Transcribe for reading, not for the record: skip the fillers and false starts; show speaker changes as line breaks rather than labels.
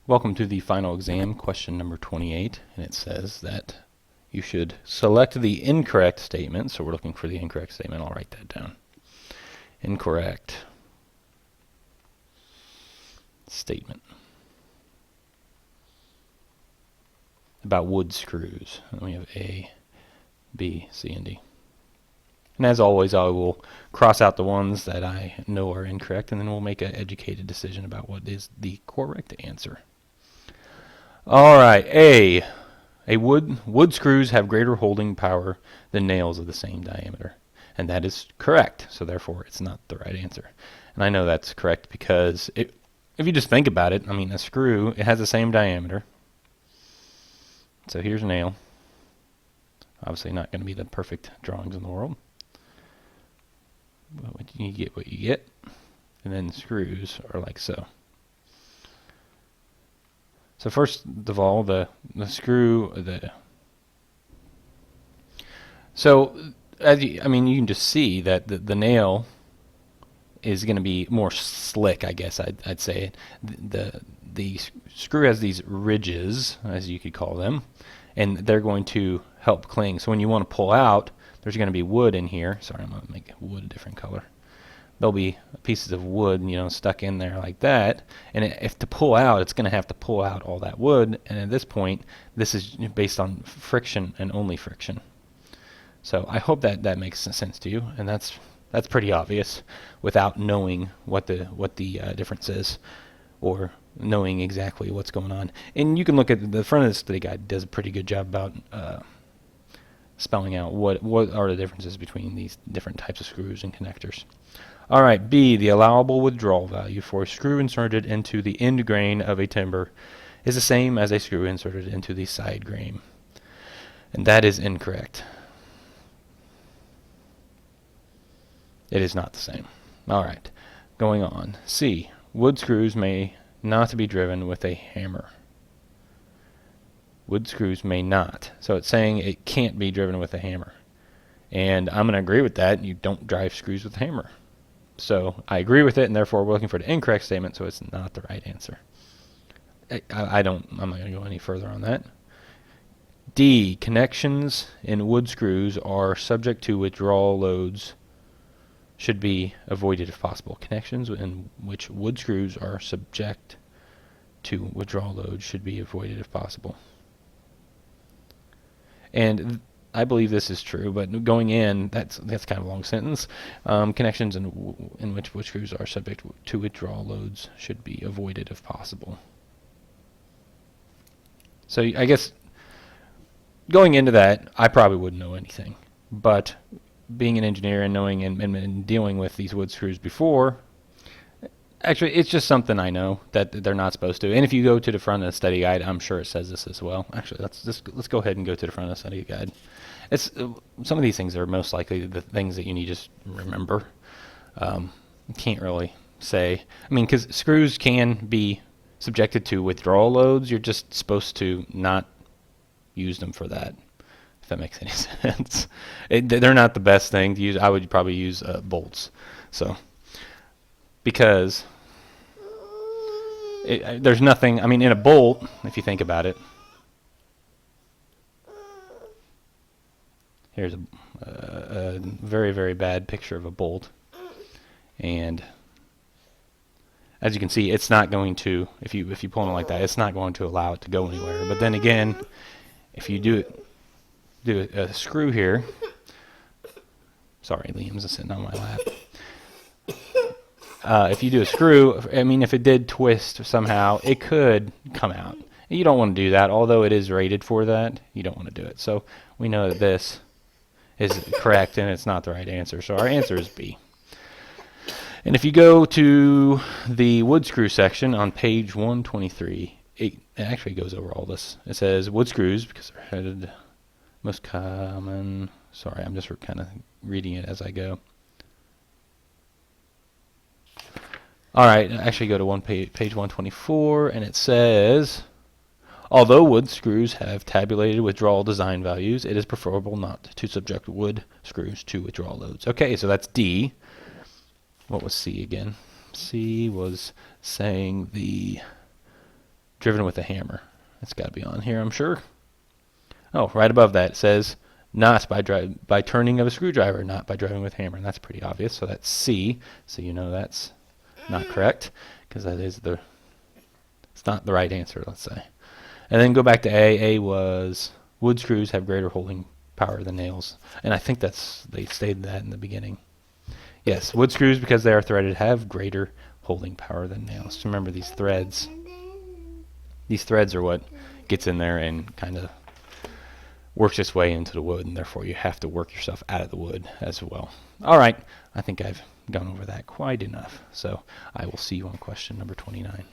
Welcome to the final exam, question number 28, and it says that you should select the incorrect statement. So we're looking for the incorrect statement. I'll write that down. Incorrect statement about wood screws. And we have A, B, C, and D. And as always, I will cross out the ones that I know are incorrect, and then we'll make an educated decision about what is the correct answer. All right, A. Wood screws have greater holding power than nails of the same diameter. And that is correct, so therefore it's not the right answer. And I know that's correct because if you just think about it, I mean, a screw, it has the same diameter. So here's a nail. Obviously not going to be the perfect drawings in the world. But you get what you get. And then screws are like so. So first of all, the screw, so you can just see that the nail is going to be more slick, I guess I'd say. The screw has these ridges, as you could call them, and they're going to help cling. So when you want to pull out, there's going to be wood in here. Sorry, I'm going to make wood a different color. There'll be pieces of wood, stuck in there like that. And if to pull out, it's going to have to pull out all that wood. And at this point, this is based on friction and only friction. So I hope that makes sense to you. And that's pretty obvious without knowing what the difference is or knowing exactly what's going on. And you can look at the front of the study guide. Does a pretty good job about spelling out what are the differences between these different types of screws and connectors. All right, B, the allowable withdrawal value for a screw inserted into the end grain of a timber is the same as a screw inserted into the side grain. And that is incorrect. It is not the same. All right, going on. C, wood screws may not be driven with a hammer. Wood screws may not. So it's saying it can't be driven with a hammer. And I'm going to agree with that. You don't drive screws with a hammer. So I agree with it, and therefore we're looking for the incorrect statement, so it's not the right answer. I'm not going to go any further on that. D, connections in wood screws are subject to withdrawal loads should be avoided if possible. Connections in which wood screws are subject to withdrawal loads should be avoided if possible. And I believe this is true, but going in, that's kind of a long sentence. Connections in which wood screws are subject to withdrawal loads should be avoided if possible. So I guess going into that, I probably wouldn't know anything. But being an engineer and knowing and dealing with these wood screws before, actually, it's just something I know that they're not supposed to. And if you go to the front of the study guide, I'm sure it says this as well. Actually, let's go ahead and go to the front of the study guide. It's some of these things are most likely the things that you need to just remember. Can't really say. I mean, because screws can be subjected to withdrawal loads. You're just supposed to not use them for that, if that makes any sense. They're not the best thing to use. I would probably use bolts. So because there's nothing. I mean, in a bolt, if you think about it. Here's a very, very bad picture of a bolt. And as you can see, it's not going to, if you pull it like that, it's not going to allow it to go anywhere. But then again, if you do a screw here, sorry, Liam's sitting on my lap. If you do a screw, I mean, if it did twist somehow, it could come out. You don't want to do that, although it is rated for that. You don't want to do it. So we know that this is correct, and it's not the right answer. So our answer is B. And if you go to the wood screw section on page 123, it actually goes over all this. It says wood screws, because they're headed most common. Sorry, I'm just kind of reading it as I go. All right, actually go to page 124, and it says, although wood screws have tabulated withdrawal design values, it is preferable not to subject wood screws to withdrawal loads. Okay, so that's D. What was C again? C was saying the driven with a hammer. That's got to be on here, I'm sure. Oh, right above that it says not by turning of a screwdriver, not by driving with a hammer. And that's pretty obvious. So that's C. So you know that's not correct because it's not the right answer, let's say. And then go back to A. A was wood screws have greater holding power than nails. And I think they stated that in the beginning. Yes, wood screws, because they are threaded, have greater holding power than nails. So remember, these threads are what gets in there and kind of works its way into the wood, and therefore you have to work yourself out of the wood as well. All right, I think I've gone over that quite enough. So I will see you on question number 29.